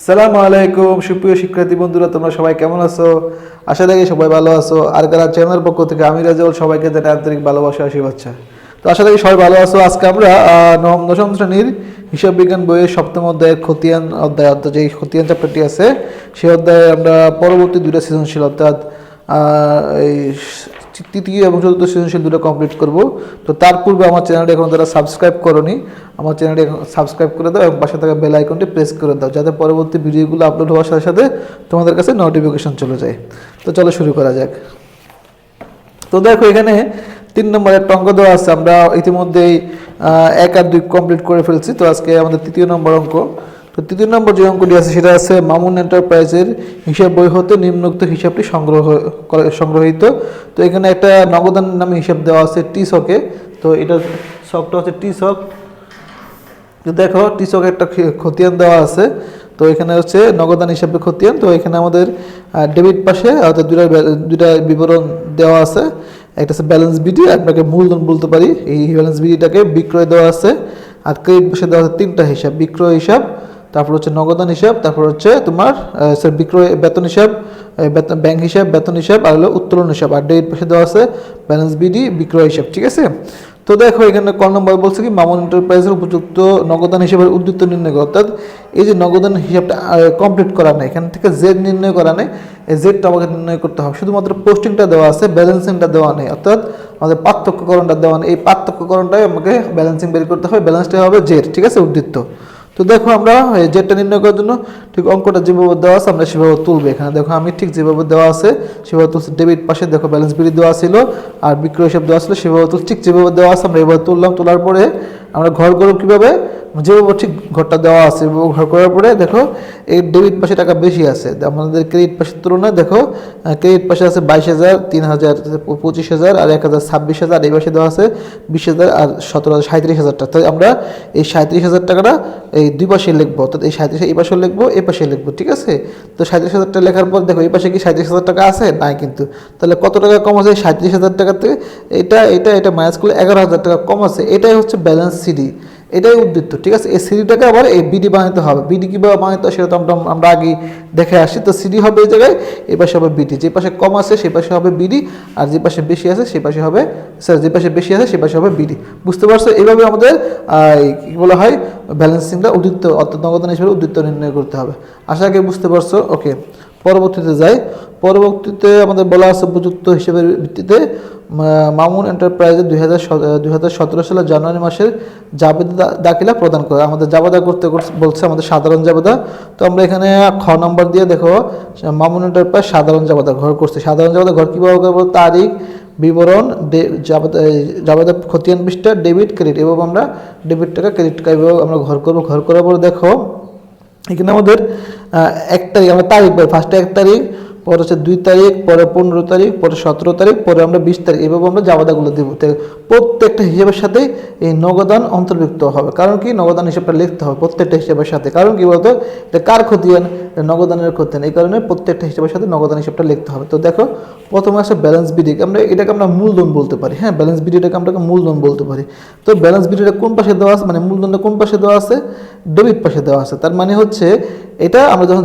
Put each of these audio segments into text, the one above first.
আসসালামু আলাইকুম সুপ্রিয় শিক্ষার্থী বন্ধুরা, তোমরা সবাই কেমন আছো? আশা করি সবাই ভালো আছো। আর যারা চ্যানেলের পক্ষ থেকে আমি রাজল সবাইকে জানাই আন্তরিক ভালোবাসা আর শুভেচ্ছা। তো আশা করি সবাই ভালো আছো। আজকে আমরা দশম শ্রেণীর হিসাব বিজ্ঞান বইয়ের সপ্তম অধ্যায়ের খতিয়ান অধ্যায় যে খতিয়ান চ্যাপ্টারটি আছে সেই অধ্যায়ে আমরা পরবর্তী দুটো সৃজনশীল অর্থাৎ এই তৃতীয় এবং চতুর্থ সৃজনশীল দুটো কমপ্লিট করব। তো তার পূর্বে আমার চ্যানেলটি এখন যারা সাবস্ক্রাইব করোনি আমার চ্যানেলটি সাবস্ক্রাইব করে দাও এবং পাশে থাকা বেল আইকনটি প্রেস করে দাও, যাতে পরবর্তী ভিডিওগুলো আপলোড হওয়ার সাথে সাথে তোমাদের কাছে নোটিফিকেশন চলে যায়। তো চলো শুরু করা যাক। তো দেখো এখানে 3 নম্বরের অঙ্ক দেওয়া আছে। আমরা ইতিমধ্যেই 1 আর 2 কমপ্লিট করে ফেলছি। তো আজকে আমাদের 3য় নম্বর অঙ্ক। তো 3য় নম্বর যে অঙ্কটি আছে সেটা আছে মামুন এন্টারপ্রাইজের হিসাব বই হতে নিম্নোক্ত হিসাবটি সংগ্রহিত। তো এখানে একটা নগদান নামে হিসাব দেওয়া আছে টি ছকে। তো এটা ছকটা হচ্ছে টি ছক। তো দেখো টি ছকে একটা খতিয়ান দেওয়া আছে। তো এখানে হচ্ছে নগদান হিসাবে খতিয়ান। তো এখানে আমাদের ডেবিট পাশে অর্থাৎ দুইটা বিবরণ দেওয়া আছে। একটা আছে ব্যালেন্স বিডি, আপনাকে মূলধন বলতে পারি। এই ব্যালেন্স বিডিটাকে বিক্রয় দেওয়া আছে। আর ক্রেডিট পাশে দেওয়া আছে 3টা হিসাব, বিক্রয় হিসাব, তারপর হচ্ছে নগদান হিসাব, তারপর হচ্ছে তোমার বিক্রয় বেতন হিসাব, ব্যাংক হিসাব, বেতন হিসাব, আর হলো উত্তোলন হিসাব। আর ডেবিট পাশে দেওয়া আছে ব্যালেন্স বিডি, বিক্রয় হিসাব। ঠিক আছে। তো দেখো এখানে ক নম্বর বলছে কি মামুন এন্টারপ্রাইজের উপযুক্ত নগদান হিসাবের উদ্বৃত্ত নির্ণয় করা। অর্থাৎ এই যে নগদান হিসাবটা কমপ্লিট করা নেই, এখান থেকে জেড নির্ণয় করা নেই। এই জেডটা আমাকে নির্ণয় করতে হবে। শুধুমাত্র পোস্টিংটা দেওয়া আছে, ব্যালেন্সিংটা দেওয়া নেই। অর্থাৎ আমাদের পার্থক্যকরণটা দেওয়া নেই। এই পার্থক্যকরণটাই আমাকে ব্যালেন্সিং বের করতে হবে। ব্যালেন্সটা হবে জেড। ঠিক আছে, উদ্বৃত্ত। তো দেখো আমরা জেডটা নির্ণয় করার জন্য ঠিক অঙ্কটা যেভাবে দেওয়া আছে আমরা সেভাবে তুলবো। এখানে দেখো আমি ঠিক যেভাবে দেওয়া আছে সেভাবে তুলছি। ডেবিট পাশে দেখো ব্যালেন্স বিডি দেওয়া ছিল আর বিক্রয় হিসাব দেওয়া ছিল, সেভাবে তুলছি। ঠিক যেভাবে দেওয়া আছে আমরা এভাবে তুললাম। তোলার পরে আমরা ঘর করব কীভাবে, যেভাবে ঠিক ঘরটা দেওয়া আছে ঘর করার পরে দেখো এই ডেবিট পাশে টাকা বেশি আছে আমাদের ক্রেডিট পাশের তুলনায়। দেখো ক্রেডিট পাশে আছে 22,000, 3,000, 25,000 আর 1,000, 26,000। এই পাশে দেওয়া আছে 20,000 আর 17,000, 37,000 টাকা। তাই আমরা এই 37,000 টাকাটা এই দুই পাশে লিখবো। অর্থাৎ এই 37 এই পাশে লিখবো, এই পাশে লিখবো। ঠিক আছে। তো 37,000 টাকা লেখার পর দেখো এই পাশে কি 37,000 টাকা আছে? নাই কিন্তু। তাহলে কত টাকা কম আছে 37,000 টাকা থেকে? এটা মাইনাস করলে 11,000 টাকা কম আছে। এটাই হচ্ছে ব্যালেন্স সিডি, এটাই উদ্বৃত্ত। ঠিক আছে। এই সিডিটাকে আবার এই বিডি বানাতে হবে। বিডি কীভাবে বানাতে হয় সেটা তো আমরা আগে দেখে আসি। তো সিডি হবে এই জায়গায়, এই পাশে হবে বিডি। যে পাশে কম আছে সেই পাশে হবে বিডি, আর যে পাশে বেশি আছে সেই পাশে হবে যে পাশে বেশি আছে সেই পাশে হবে বিডি। বুঝতে পারছো? এইভাবে আমাদের কী বলা হয় ব্যালেন্সিংটা উদ্বৃত্ত অর্থাৎ নগদান হিসেবে উদ্বৃত্ত নির্ণয় করতে হবে। আশা করি বুঝতে পারছো। ওকে, পরবর্তীতে যাই। পরবর্তীতে আমাদের বলা আছে উপযুক্ত হিসেবের ভিত্তিতে মামুন এন্টারপ্রাইজের 2017 সালের জানুয়ারি মাসের জাবেদা দাখিলা প্রদান করে। আমাদের জাবেদা করতে বলছে আমাদের সাধারণ জাবেদা। তো আমরা এখানে খ নম্বর দিয়ে দেখো মামুন এন্টারপ্রাইজ সাধারণ জাবেদা ঘর করছে। সাধারণ জাবেদা ঘর কীভাবে করবো, তারিখ, বিবরণ, জাবেদা খতিয়ান পৃষ্ঠা, ডেবিট, ক্রেডিট। এভাবে আমরা ডেবিট টাকা ক্রেডিট টাকা এভাবে আমরা ঘর করবো। ঘর করার পরে দেখো এখানে আমাদের 1 তারিখ, আমরা তারিখ পাই। ফার্স্টে 1 তারিখ, পরে হচ্ছে 2 তারিখ, পরে 15 তারিখ, পরে 17 তারিখ, পরে আমরা 20 তারিখ। এভাবে আমরা জাবেদাগুলো দেবো। প্রত্যেকটা হিসাবের সাথে এই নগদান অন্তর্ভুক্ত হবে। কারণ কি নগদান হিসাবটা লিখতে হবে প্রত্যেকটা হিসাবের সাথে। কারণ কি বলতো, এটা কার খতিয়ান? নগদানের খতিয়ান। এই কারণে প্রত্যেকটা হিসাবের সাথে নগদান হিসাবটা লিখতে হবে। তো দেখো প্রথমে আসে ব্যালেন্স বিডি। এটাকে আমরা মূলধন বলতে পারি। হ্যাঁ, ব্যালেন্স বিডিটাকে আমরা মূলধন বলতে পারি। তো ব্যালেন্স বিডিটা কোন পাশে দেওয়া আছে, মানে মূলধনটা কোন পাশে দেওয়া আছে? ডেবিট পাশে দেওয়া আছে। তার মানে হচ্ছে এটা আমরা যখন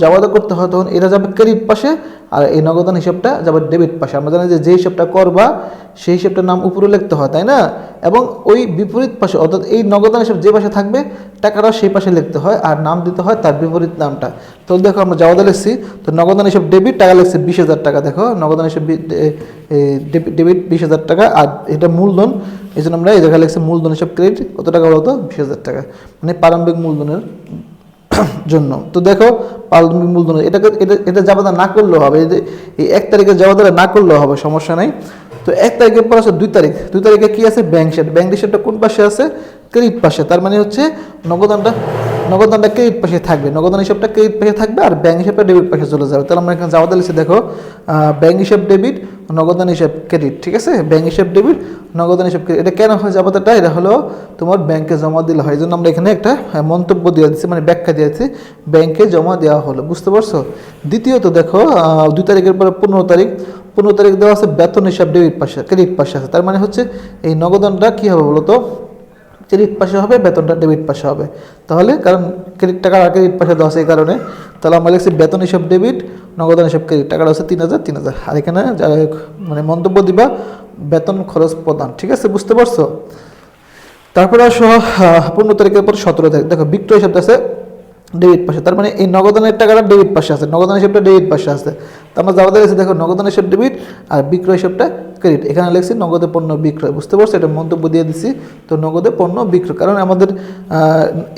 জাবেদা করতে হয় তখন এটা যাবে ক্রেডিট পাশে, আর এই নগদান হিসাবটা যাবে ডেবিট পাশে। আমরা জানি যে হিসাবটা করবা সেই হিসাবটার নাম উপরে লিখতে হয়, তাই না? এবং ওই বিপরীত পাশে অর্থাৎ এই নগদান হিসাব যে পাশে থাকবে টাকাটা সেই পাশে লিখতে হয় আর নাম দিতে হয় তার বিপরীত নামটা। তো দেখো আমরা জাবেদা লিখছি। তো নগদান হিসাব ডেবিট, টাকা লিখছে 20,000 টাকা। দেখো নগদান হিসাব ডেবিট 20,000 টাকা, আর এটা মূলধন। এই জন্য আমরা এই জায়গায় লিখছি মূলধন হিসাব ক্রেডিট। কত টাকা বলতো? 20,000 টাকা, মানে প্রারম্ভিক মূলধনের জন্য। তো দেখো প্রারম্ভিক মূলধন এটা জাবেদা না করলেও হবে। এই 1 তারিখে জাবেদা না করলেও হবে, সমস্যা নাই। তো 1 তারিখের পর আছে 2 তারিখ। 2 তারিখে কি আছে? ব্যাংক হিসাব। ব্যাংক হিসাবটা কোন পাশে আছে? ক্রেডিট পাশে। তার মানে হচ্ছে নগদানটা ক্রেডিট পাশে থাকবে। নগদান হিসাবটা ক্রেডিট পাশে থাকবে আর ব্যাংক হিসাবটা ডেবিট পাশে চলে যাবে। তাহলে আমরা এখানে জাবেদা লিখছি। দেখো ব্যাংক হিসাব ডেবিট, নগদান হিসাব ক্রেডিট। ঠিক আছে, ব্যাংক হিসাব ডেবিট, নগদান হিসাব ক্রেডিট। এটা কেন হয় জাবেদাটা? এটা হলো তোমার ব্যাংকে জমা দিলে হয়। এই জন্য আমরা এখানে একটা মন্তব্য দিয়ে দিচ্ছি, মানে ব্যাখ্যা দিয়েছি, ব্যাংকে জমা দেওয়া হলো। বুঝতে পারছো? দ্বিতীয়ত দেখো 2 তারিখের পরে 15 তারিখ। 15 তারিখ দেওয়া আছে বেতন হিসাব ডেবিট পাশে, ক্রেডিট পাশে আছে। তার মানে হচ্ছে এই নগদানটা কী হবে বলো তো? ক্রেডিট পাশে হবে, বেতনটা ডেবিট পাশে হবে। তাহলে কারণ ক্রেডিট টাকা ক্রেডিট পাশে দেওয়া আছে এই কারণে, তাহলে আমরা লিখছি বেতন হিসাব ডেবিট, নগদান হিসাব ক্রেডিট। টাকাটা হচ্ছে 3,000 আর এখানে মানে মন্তব্য দিবা বেতন খরচ প্রদান। ঠিক আছে, বুঝতে পারছো? তারপরে আসো 15 তারিখের পর 17 তারিখ, দেখো বিক্রয় হিসাবটা আছে ডেবিট পাশে, তার মানে এই নগদানের টাকাটা ডেবিট পাশে আছে, নগদান হিসাবটা ডেবিট পাশে আছে। তো আমরা যাওয়া দেখছি, দেখো নগদান হিসাব ডেবিট আর বিক্রয় হিসাবটা ক্রেডিট। এখানে লিখছি নগদে পণ্য বিক্রয়, বুঝতে পারছো? এটা মন্তব্য দিয়ে দিছি। তো নগদে পণ্য বিক্রয়, কারণ আমাদের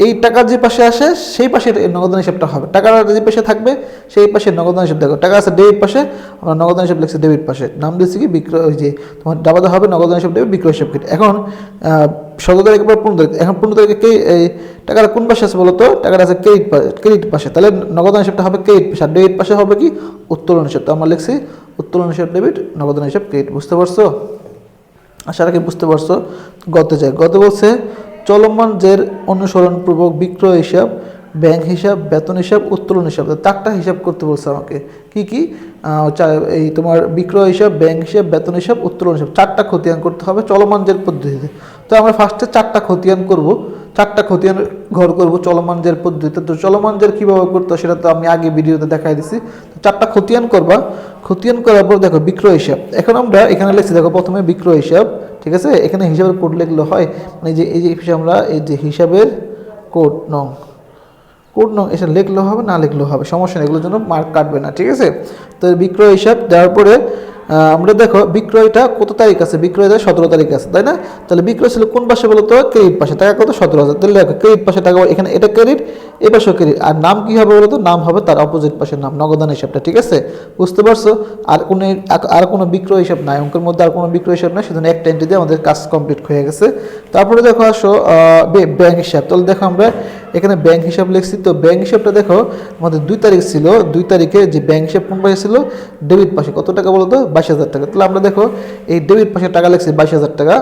এই টাকা যে পাশে আসে সেই পাশে নগদান হিসাবটা হবে, টাকার যে পাশে থাকবে সেই পাশে নগদান হিসাব। দেখো টাকা আছে ডেবিট পাশে, আমরা নগদান হিসাব লিখছি ডেবিট পাশে, নাম দিচ্ছি কি বিক্রয়, ওই যে তোমার ডাবাদা হবে নগদান হিসাব ডেবিট, বিক্রয় হিসাব ক্রেডিট। এখন 17 তারিখের পর 15 তারিখ, এখন 15 তারিখে এই টাকাটা কোন পাশে আছে বলো তো? টাকাটা আছে ক্রেডিট পাশে, তাহলে নগদান হিসাবটা হবে ক্রেডিট পাশে, আর ডেবিট পাশে হবে কি উত্তোলন হিসাব। তো আমরা লিখছি উত্তোলন হিসাব ডেবিট, নগদান হিসাব ক্রেডিট। বুঝতে পারছো? আশা রাখি বুঝতে পারছো। গতে যায়, গত বলছে চলমান জের অনুসরণপূর্বক বিক্রয় হিসাব, ব্যাংক হিসাব, বেতন হিসাব, উত্তোলন হিসাব, 4টা হিসাব করতে বলছে আমাকে। কি কি? এই তোমার বিক্রয় হিসাব, ব্যাংক হিসাব, বেতন হিসাব, উত্তোলন হিসাব, 4টা খতিয়ান করতে হবে চলমান জের পদ্ধতিতে। তো আমরা ফার্স্টে 4টা খতিয়ান করব, 4টা খতিয়ান ঘর করব চলমান জের পদ্ধতিতে। তো চলমান জের কীভাবে করতে হয় সেটা তো আমি আগে ভিডিওতে দেখাই দিছি। তো 4টা খতিয়ান করবা, খতিয়ান করার পর দেখো বিক্রয় হিসাব। এখন আমরা এখানে লিখছি, দেখো প্রথমে বিক্রয় হিসাব, ঠিক আছে? এখানে হিসাবের কোড লিখলে হয়, মানে এই যে আমরা এই যে হিসাবের কোড নং এসে লিখলেও হবে, না লিখলেও হবে, সমস্যা নেই, এগুলোর জন্য মার্ক কাটবে না। ঠিক আছে? তো বিক্রয় হিসাব দেওয়ার পরে আমরা দেখো বিক্রয়টা কত তারিখ আছে, বিক্রয়টা 17 তারিখ আছে, তাই না? তাহলে বিক্রয় ছিল কোন পাশে বলো তো? ক্রেডিট পাশে, টাকা কত? 17,000। তাহলে দেখো ক্রেডিট পাশে টাকা, এখানে এটা ক্রেডিট, এ পাশেও ক্রেডিট, আর নাম কি হবে বলো তো? নাম হবে তার অপোজিট পাশের নাম, নগদান হিসাবটা। ঠিক আছে, বুঝতে পারছো? আর কোনো বিক্রয় হিসাব নাই, অঙ্কের মধ্যে আর কোনো বিক্রয় হিসাব নাই, সেজন্য একটা এন্ট্রি দিয়ে আমাদের কাজ কমপ্লিট হয়ে গেছে। তারপরে দেখো আসো ব্যাংক হিসাব। তাহলে দেখো আমরা এখানে ব্যাংক হিসাব লিখছি। তো ব্যাংক হিসাবটা দেখো আমাদের 2 তারিখ ছিল, 2 তারিখে যে ব্যাংক হিসাব কোন পাশে ছিল? ডেবিট পাশে। কত টাকা বলো তো? 22,000 টাকা। তাহলে আমরা দেখো এই ডেবিট পাশে টাকা লিখছি 22,000 টাকা,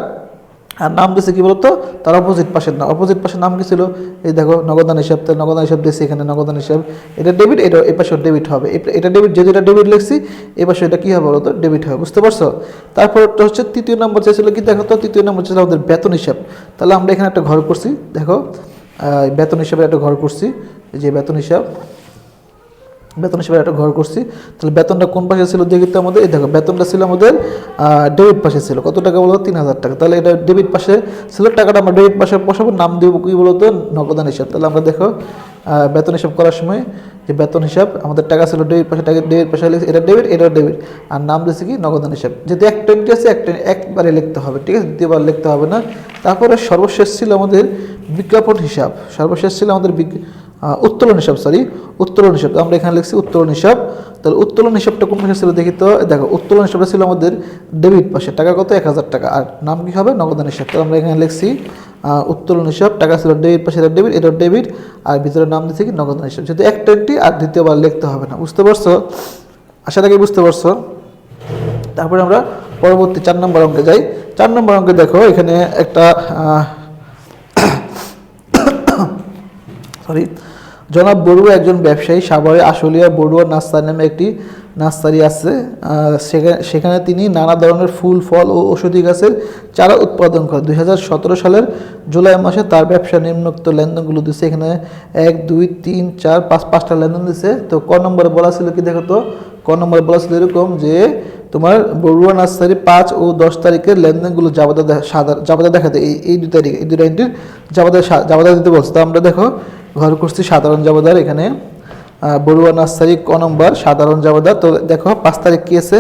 আর নাম দিয়েছে কি বলতো? তার অপোজিট পাশের নাম, অপোজিট পাশের নাম কি ছিল? এই দেখো নগদান হিসাব। তাহলে নগদান হিসাব দিয়েছি এখানে, নগদান হিসাব, এটা ডেবিট, এটা এই পাশে ডেবিট হবে, এটা ডেবিট, যেহেতু এটা ডেবিট লিখছি এই পাশে এটা কি হবে বলো তো? ডেবিট হবে। বুঝতে পারছো? তারপর হচ্ছে 3য় নম্বর চাইছিল কি, দেখো তো 3য় নম্বর ছিল আমাদের বেতন হিসাব। তাহলে আমরা এখানে একটা ঘর করছি, দেখো বেতন হিসাবে একটা ঘর করছি, এই যে বেতন হিসাবে একটা ঘর করছি। তাহলে বেতনটা কোন পাশে ছিল দেখি তো আমাদের? এই দেখো বেতনটা ছিল আমাদের ডেবিট পাশে ছিল, কত টাকা বলো? 3,000 টাকা। তাহলে এটা ডেবিট পাশে ছিল, টাকাটা আমরা ডেবিট পাশে বসাবো, নাম দেবো কি বলো তো? নগদান হিসাব। তাহলে আমরা দেখো বেতন হিসাব করার সময় যে বেতন হিসাব আমাদের টাকা ছিল ডেবিট পাশে, টাকা ডেবিট পাশে এটা ডেবিট, এটা ডেবিট, আর নাম দিয়েছে কি? নগদান হিসাব। যেহেতু একটা এন্ট্রি আছে, একবারে লিখতে হবে, ঠিক আছে? দ্বিতীয়বার লিখতে হবে না। তারপরে সর্বশেষ ছিল আমাদের বিজ্ঞাপন হিসাব, সর্বশেষ ছিল আমাদের উত্তোলন হিসাব, উত্তোলন হিসাব। আমরা এখানে লিখছি উত্তোলন হিসাব। তাহলে উত্তোলন হিসাবটা কোন পাশে ছিল দেখি তো? দেখো উত্তোলন হিসাবটা ছিল আমাদের ডেবিট পাশে, টাকা কত? 1,000 টাকা, আর নাম কি হবে? নগদান হিসাব। তো আমরা এখানে লিখছি উত্তোলন হিসাব, টাকা ছিল ডেবিট পাশে, এটা ডেবিট, এটা ডেবিট, আর ভিতরে নাম দিচ্ছে কি? নগদান হিসাব। যেহেতু একটা এন্ট্রি, আর দ্বিতীয়বার লিখতে হবে না। বুঝতে পারছো? আশা রাখি বুঝতে পারছো। তারপরে আমরা পরবর্তী 4 নম্বর অঙ্কে যাই। 4 নম্বর অঙ্কে দেখো এখানে একটা জনাব বড়ুয়া একজন ব্যবসায়ী, সাভারে আশুলিয়া বড়ুয়া নার্সারি নামে একটি নার্সারি আছে। সেখানে তিনি নানা ধরনের ফুল, ফল ও ঔষধি গাছের চারা উৎপাদন করেন। 2017 সালের জুলাই মাসে তার ব্যবসা নিম্নোক্ত লেনদেনগুলো দিচ্ছে। এখানে 1, 2, 3, 4, 5টা লেনদেন দিচ্ছে। তো ক নম্বরে বলা ছিল কি দেখো তো? ক নম্বরে বলা ছিল এরকম যে তোমার বড়ুয়া নার্সারি 5 ও 10 তারিখের লেনদেনগুলো জাবাদা দেখাতে, এই 2 তারিখে, এই 2 এন্ট্রির জাবাদা দিতে বলছে। তো আমরা দেখো ঘর করছি সাধারণ জাবাদার, এখানে বড়ুয়া নার্সারি ক নম্বর সাধারণ জাবাদা। তো দেখো 5 তারিখ কি আছে?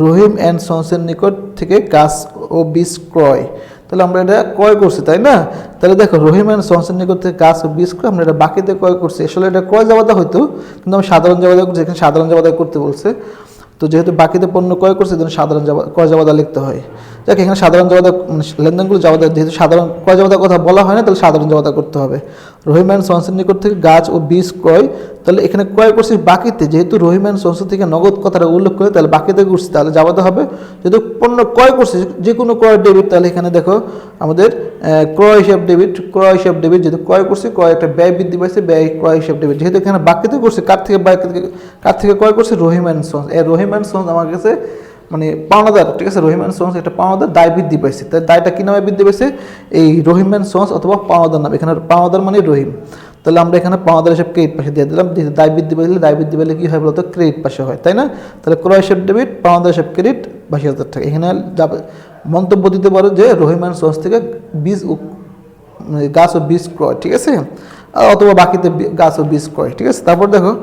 রহিম অ্যান্ড সন্সের নিকট থেকে গাছ ও বীজ ক্রয়। তাহলে আমরা এটা ক্রয় করছি, তাই না? তাহলে দেখো রহিম অ্যান্ড সন্সের নিকট থেকে গাছ ও বীজ ক্রয়, আমরা এটা বাকিতে ক্রয় করছি। আসলে এটা ক্রয় জাবাদা হয়তো, কিন্তু আমি সাধারণ জাবাদা করছি, এখানে সাধারণ জাবাদা করতে বলছে। তো যেহেতু বাকিতে পণ্য ক্রয় করছে, যেন সাধারণ ক্রয় জাবাদা লিখতে হয়। যাক, এখানে সাধারণ জাবাদা মানে লেনদেনগুলো জাবাদা, যেহেতু সাধারণ ক্রয় জাবাদার কথা বলা হয় না, তাহলে সাধারণ জাবাদা করতে হবে। রহিম অ্যান্ড সন্সের নিকট থেকে গাছ ও বীজ ক্রয়, তাহলে এখানে ক্রয় করছি বাকিতে, যেহেতু রহিম অ্যান্ড সন্স থেকে নগদ কথাটা উল্লেখ করে, তাহলে বাকিতে করছি, তাহলে জাবাদা হবে। যেহেতু পণ্য ক্রয় করছি, যে কোনো ক্রয় ডেবিট, তাহলে এখানে দেখো আমাদের ক্রয় হিসাব ডেবিট, ক্রয় হিসাব ডেবিট, যেহেতু ক্রয় করছি, ক্রয় একটা ব্যয় বৃদ্ধি পাইছে, ব্যয় ক্রয় হিসাব ডেবিট। যেহেতু এখানে বাকিতে করছি, কার থেকে ক্রয় করছি? Rahim and sons. Rahim and sons আমার কাছে মানে পাওনাদার, ঠিক আছে, রহিম অ্যান্ড সন্স একটা পাওনাদার দায় বৃদ্ধি পাইছে। তাই দায়টা কি নামে বৃদ্ধি পাইছে? এই রহিম অ্যান্ড সন্স অথবা পাওনাদার নাম। এখানে পাওনাদার মানে রহিম, তাহলে আমরা এখানে পাওনাদার হিসাব ক্রেডিট পাশে দিয়ে দিলাম। দায় বৃদ্ধি পাইলে দায় বৃদ্ধি পাইলে কি হয় বলতো? ক্রেডিট পাশে হয়, তাই না? তাহলে ক্রয় হিসাব ডেবিট, পাওনাদার হিসাব ক্রেডিট, 82,000 টাকা। এখানে মন্তব্য দিতে পারো যে রহিম অ্যান্ড সন্স থেকে বীজ গাছ ও বীজ ক্রয়, ঠিক আছে, অথবা বাকিতে গাছ ও বীজ ক্রয়, ঠিক আছে। তারপর দেখো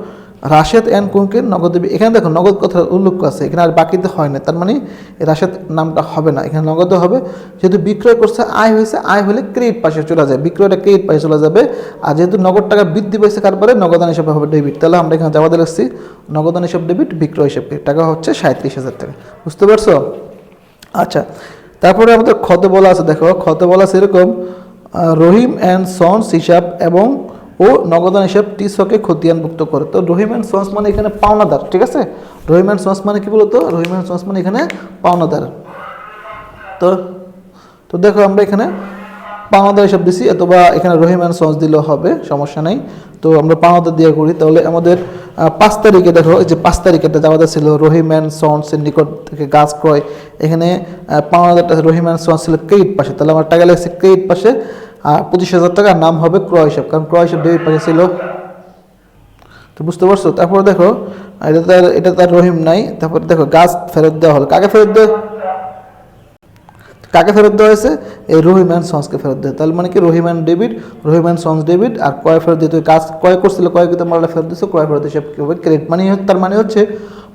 রাশেদ অ্যান্ড কুঙ্কের নগদ, এখানে দেখো নগদ কথা উল্লেখ আছে, এখানে আর বাকিতে হয় না, তার মানে রাশেদ নামটা হবে না, এখানে নগদ হবে। যেহেতু বিক্রয় করছে, আয় হয়েছে, আয় হলে ক্রেডিট পাশে চলে যায়, বিক্রয়টা ক্রেডিট পাশে চলে যাবে। আর যেহেতু নগদ টাকা বৃদ্ধি পাইছে কারবারে, নগদান হিসাবে হবে ডেবিট। তাহলে আমরা এখানে যাওয়াতে লিখছি নগদান হিসাব ডেবিট, বিক্রয় হিসাব ক্রেডিট, টাকা হচ্ছে 37,000 টাকা। বুঝতে পারছো? আচ্ছা, তারপরে আমাদের ক্ষতে বলা আছে, দেখো ক্ষতে বলা আছে এরকম, রহিম অ্যান্ড সন্স হিসাব এবং ও নগদান হিসাব টিসকে খতিয়ানভুক্ত করে। তো রহিম অ্যান্ড সন্স মানে এখানে পাওনাদার, ঠিক আছে। রহিম অ্যান্ড সন্স মানে কি বলতো? রহিম অ্যান্ড সন্স মানে এখানে পাওনাদার। তো তো দেখো আমরা এখানে পাওনাদার হিসাব দিছি, অথবা এখানে রহিম অ্যান্ড সন্স দিলেও হবে, সমস্যা নেই। তো আমরা পাওনাদার দিয়ে করি। তাহলে আমাদের 5 তারিখে দেখো, এই যে 5 তারিখে একটা যাওয়া ছিল রহিম অ্যান্ড সন্সের নিকট থেকে গাছ ক্রয়, এখানে পাওনাদারটা রহিম অ্যান্ড সন্স ছিল ক্রেডিট পাশে, তাহলে আমার টাকা লাগছে ক্রেডিট পাশে, আর 25,000 টাকা নাম হবে ক্রয় হিসাব, কারণ ক্রয় হিসাব ডেবিট পাশে ছিল। তো বুঝতে পারছো? তারপর দেখো এটা তার রহিম নাই। তারপর দেখো গাছ ফেরত দেওয়া হলো, কাকে ফেরত দেওয়া হয়েছে? এই রহিম অ্যান্ড সন্সকে ফেরত দেয়। তাহলে মানে কি Rahim and debit, Rahim and sons debit, আর ক্রয় ফেরত দিতে গাছ ক্রয় করছিল, ক্রয় কিন্তু মালটা ফেরত দিচ্ছে, ক্রয় ফেরত হিসাব কি হবে? ক্রেডিট। মানে তার মানে হচ্ছে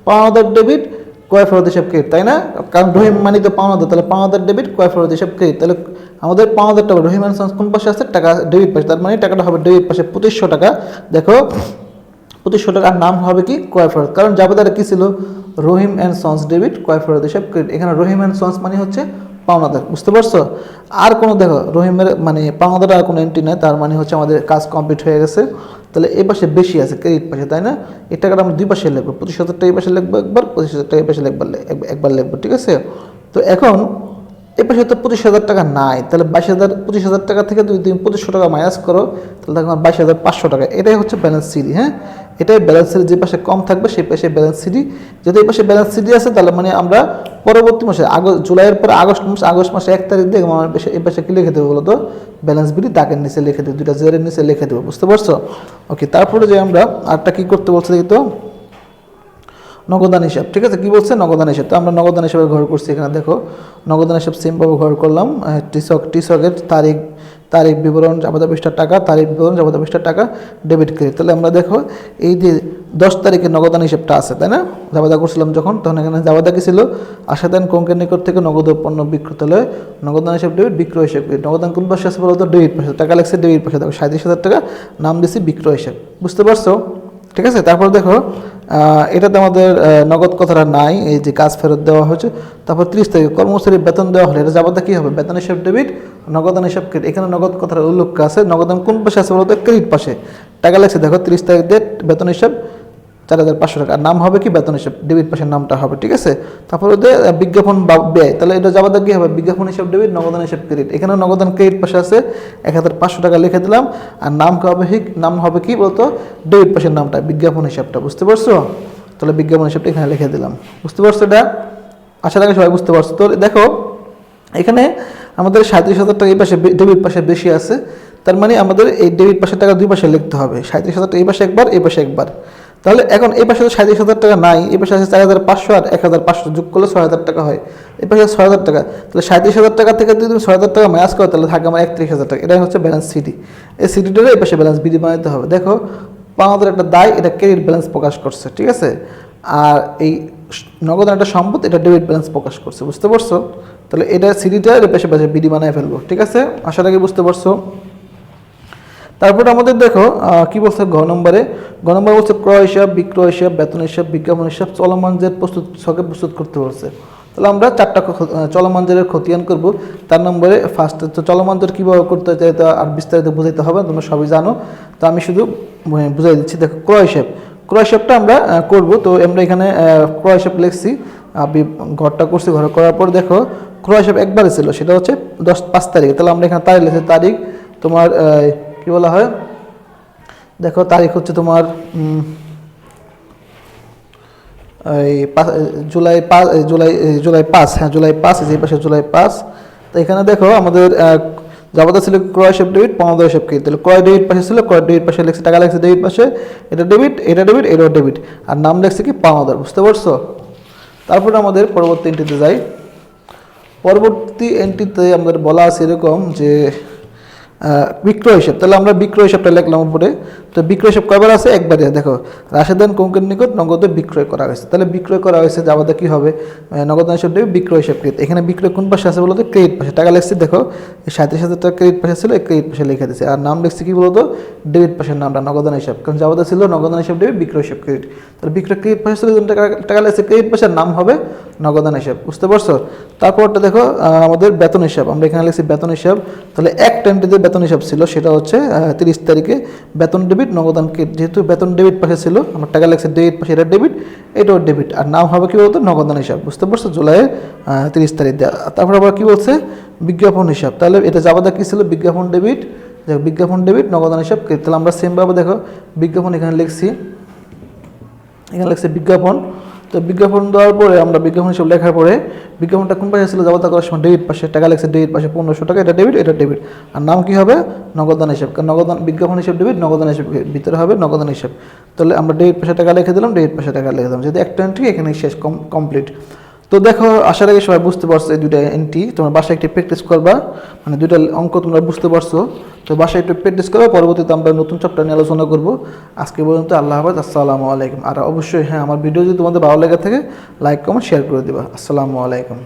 পাওনাদার ডেবিট, ক্রয় ফেরত হিসাব ক্রেডিট, তাই না? কারণ রহিম মানে তো পাওনাদার, তাহলে পাওনাদার ডেবিট, ক্রয় ফেরত হিসাব ক্রেডিট। তাহলে আমাদের পাওনাদারটা রহিম অ্যান্ড সন্স কোন পাশে আছে? টাকা ডেবিট পাশে, তার মানে টাকাটা হবে ডেবিট পাশে 2500 টাকা। দেখো 2500 টাকার নাম হবে কি? ক্রয় ফেরত, কারণ জাবেদারে কি ছিল? রহিম অ্যান্ড সন্স ডেবিট, ক্রয় ফেরত হিসাব ক্রেডিট। এখানে রহিম অ্যান্ড সন্স মানে হচ্ছে পাওনাদার। বুঝতে পারছো? আর কোনো দেখো রহিমের মানে পাওনাদার আর কোনো এন্ট্রি নেই, তার মানে হচ্ছে আমাদের কাজ কমপ্লিট হয়ে গেছে। তাহলে এই পাশে বেশি আছে ক্রেডিট পাশে, তাই না? এই টাকাটা আমরা দুই পাশে লিখবো, 25,000 টাকা এই পাশে লিখবো একবার, 25,000 টাকা এই পাশে একবার লিখবো, ঠিক আছে। তো এখন এই পাশে তো 25,000 টাকা নাই, তাহলে 25,000 টাকা থেকে যদি তুমি 2500 টাকা মাইনাস করো, তাহলে দেখো 22,500 টাকা। এটাই হচ্ছে ব্যালেন্স সিডি। হ্যাঁ, এটাই ব্যালেন্স সিডি, যে পাশে কম থাকবে সেই পাশে ব্যালেন্স সিডি। যদি এই পাশে ব্যালেন্স সিডি আছে, তাহলে মানে আমরা পরবর্তী মাসে জুলাইয়ের পরে আগস্ট মাসে 1 তারিখ দিয়ে আমার এই পাশে কি লিখে দেবো বলো তো? ব্যালেন্স বিডি দাগের নিচে লিখে দেবো, দুইটা জেরের নিচে লিখে দেবো। বুঝতে পারছো? ওকে, তারপরে যে আমরা আরটা কি করতে বলছি দেখি তো, নগদান হিসাব, ঠিক আছে। কি বলছে? নগদান হিসাব। তো আমরা নগদান হিসাবে ঘর করছি, এখানে দেখো নগদান হিসাব সেমভাবে ঘর করলাম। টিসকের তারিখ বিবরণ জাবেদা পৃষ্ঠার টাকা, তারিখ বিবরণ জাবেদা পৃষ্ঠার টাকা, ডেবিট ক্রেডিট। তাহলে আমরা দেখো এই যে 10 তারিখে নগদান হিসাবটা আছে, তাই না? জাবেদা করছিলাম যখন, তখন এখানে জাবেদা কি ছিল? আশাদান কোঙ্কের নিকট থেকে নগদ পণ্য বিক্রয়, তাহলে নগদান হিসাব ডেবিট, বিক্রয় হিসাব ক্রেডিট। নগদান কোন পাশে আছে বলো তো? ডেবিট পাশে, টাকা লাগছে ডেবিট পাশে, দেখো 37,000 টাকা, নাম দিছি বিক্রয় হিসাব। বুঝতে পারছো? ঠিক আছে। তারপর দেখো এটাতে আমাদের নগদ কথাটা নাই, এই যে কাজ ফেরত দেওয়া হয়েছে। তারপর 30 তারিখ কর্মচারীর বেতন দেওয়া হলে, এটা যাবাতে কি হবে? বেতন হিসাব ডেবিট, নগদান হিসাব ক্রেডিট। এখানে নগদ কথাটা উল্লেখ আছে, নগদান কোন পাশে আছে বলতে? ক্রেডিট পাশে, টাকা লাগছে দেখো 30 তারিখ দিয়ে বেতন হিসাব 4,500 টাকা, আর নাম হবে কি? বেতন হিসাব, ডেবিট পাশের নামটা হবে, ঠিক আছে। তারপর ওদের বিজ্ঞাপন বা ব্যয়, তাহলে এটা যাবাতে কি হবে? বিজ্ঞাপন হিসাব ডেবিট, নগদান হিসাব ক্রেডিট। এখানে নগদান ক্রেডিট পাশে আছে, 1,500 টাকা লিখে দিলাম, আর নাম হবে কি বলতো? ডেবিট পাশের নামটা, বিজ্ঞাপন হিসাবটা। বুঝতে পারছো? তাহলে বিজ্ঞাপন হিসাবটা এখানে লিখে দিলাম। বুঝতে পারছো? এটা আশা রাখি সবাই বুঝতে পারছো। তো দেখো এখানে আমাদের 37,000 টাকা এই পাশে ডেবিট পাশে বেশি আছে, তার মানে আমাদের এই ডেবিট পাশের টাকা দুই পাশে লিখতে হবে। 37,000 টাকা এই পাশে একবার, এই পাশে একবার। তাহলে এখন এই পাশে তো 37,000 টাকা নাই, এই পাশে আছে 4,500, আর 1,500 যোগ করলে 6,000 টাকা হয়। এই পাশে 6,000 টাকা, তাহলে 37,000 টাকা থেকে যদি তুমি 6,000 টাকা মাইনাস করো, তাহলে থাকে আমার 31,000 টাকা। এটাই হচ্ছে ব্যালেন্স সিডি। এই সিডিটারে এই পাশে ব্যালেন্স বিডি বানাতে হবে। দেখো আমাদের একটা দায়, এটা ক্রেডিট ব্যালেন্স প্রকাশ করছে, ঠিক আছে। আর এই নগদান একটা সম্পদ, এটা ডেবিট ব্যালেন্স প্রকাশ করছে। বুঝতে পারছো? তাহলে এটা সিডিটা এর পাশে পাশে বিডি বানায় ফেলবো, ঠিক আছে। আশা রাখি বুঝতে পারছো। তারপরে আমাদের দেখো কি বলছে ঘ নম্বরে বলছে ক্রয় হিসাব, বিক্রয় হিসাব, বেতন হিসাব, বিজ্ঞাপন হিসাব, চলমান জের প্রস্তুত করতে বলছে। তাহলে আমরা 4টা চলমান জেরের খতিয়ান করব। তার নম্বরে ফার্স্ট তো চলমান জের কীভাবে করতে চাই তা আর বিস্তারিত বুঝাইতে হবে, তোমরা সবই জানো। তো আমি শুধু বুঝাই দিচ্ছি। দেখো ক্রয় হিসাবটা আমরা করব। তো আমরা এখানে ক্রয় হিসাব লিখছি, ঘরটা করছি, ঘর করার পর দেখো ক্রয় হিসাব একবারে ছিল, সেটা হচ্ছে 5 তারিখে। তাহলে আমরা এখানে তারিখ লিখছি, তারিখ তোমার কি বলা হয়? দেখো তারিখ হচ্ছে তোমার জুলাই 5, হ্যাঁ জুলাই 5, এই পাশে জুলাই 5। তো এখানে দেখো আমাদের যাবতীয় ছিল ক্রয় হিসাব ডেবিট, পাওনাদার হিসাব ক্রেডিট। তাহলে ক্রয় ডেবিট পাশে ছিল, ক্রয় ডেবিট পাশে লেখছে টাকা, লেখছে ডেবিট পাশে, এটা ডেবিট, এটা ডেবিট, এটাও ডেবিট, আর নাম লেখছে কি পাওনাদার। বুঝতে পারছো? তারপরে আমাদের পরবর্তী এন্ট্রিতে যাই। পরবর্তী এন্ট্রিতে আমাদের বলা আছে এরকম যে বিক্রয় হিসাব। তাহলে আমরা বিক্রয় হিসাবটা লিখলাম উপরে। তো বিক্রয় হিসাব কয়বার আছে? একবারে। দেখো, রাশেদান কোঙ্কের নিকট নগদে বিক্রয় করা হয়েছে। তাহলে বিক্রয় করা হয়েছে, যাবাদা কি হবে? নগদান হিসাব দেবে বিক্রয় হিসাব ক্রেডিট। এখানে বিক্রয় কোন পাশে আছে বলতো? ক্রেডিট পাশে। টাকা লিখছি দেখো, 37,000 টাকা ক্রেডিট পাশে ছিল, এই ক্রেডিট পাশে লিখে দিয়েছে। আর নাম লিখছি কি বলতো? ডেবিট পাশের নামটা নগদান হিসাব, কারণ যাবাদা ছিল নগদান হিসাব দেবে বিক্রয় হিসাব ক্রেডিট। তাহলে বিক্রয় ক্রেডিট পাশে ছিল, টাকা লিখছে ক্রেডিট পাশের নাম হবে নগদান হিসাব। বুঝতে পারছো? তারপরটা দেখো আমাদের বেতন হিসাব। আমরা এখানে লিখছি বেতন হিসাব। তাহলে একটা এন্ট্রিতে বেতন হিসাব ছিল, সেটা হচ্ছে 30 তারিখে বেতন ডেবিট, নগদান ক্রেডিট। যেহেতু বেতন ডেবিট পাশে ছিল, আমার টাকা লাগছে ডেবিট পাশে, এটা ডেবিট, এটাও ডেবিট, আর নাম হবে কি বলতো? নগদান হিসাব। বুঝতে পারছো? জুলাইয়ের 30 তারিখ দেওয়া। তারপর আবার কি বলছে? বিজ্ঞাপন হিসাব। তাহলে এটা যাবাদা কি ছিল? বিজ্ঞাপন ডেবিট, বিজ্ঞাপন ডেবিট, নগদান হিসাব ক্রেডিট। তাহলে আমরা সেমভাবে দেখো বিজ্ঞাপন এখানে লিখছি, এখানে লিখছে বিজ্ঞাপন। তো বিজ্ঞাপন দেওয়ার পরে আমরা বিজ্ঞাপন হিসাব লেখার পরে বিজ্ঞাপনটা কোন পাশে ছিল? যাবাদা করার সময় ডেবিট পাশে, টাকা লাগছে ডেবিট পাশে 1500 টাকা, এটা ডেবিট, এটা ডেবিট, আর নাম কি হবে? নগদান হিসাব। কারণ নগদান বিজ্ঞাপন হিসাব ডেবিট, নগদান হিসাব ভিতরে হবে নগদান হিসাব। তাহলে আমরা ডেবিট পাশে টাকা লিখে দিলাম, ডেবিট পাশে টাকা লিখে দিলাম, যদি একটা এন্ট্রি এখানে শেষ, কমপ্লিট। তো দেখো, আসার আগে সবাই বুঝতে পারছো এই দুইটা এন্ট্রি, তোমার বাসায় একটি প্র্যাকটিস করবা, মানে দুইটা অঙ্ক তোমরা বুঝতে পারছো। তো বাসায় একটু প্র্যাকটিস করো, পরবর্তীতে আমরা নতুন চ্যাপ্টার নিয়ে আলোচনা করবো। আজকে পর্যন্ত আল্লাহ হাফেজ, আসসালামু আলাইকুম। আর অবশ্যই হ্যাঁ, আমার ভিডিও যদি তোমাদের ভালো লেগে থাকে, লাইক কমেন্ট শেয়ার করে দিবা। আসসালামু আলাইকুম।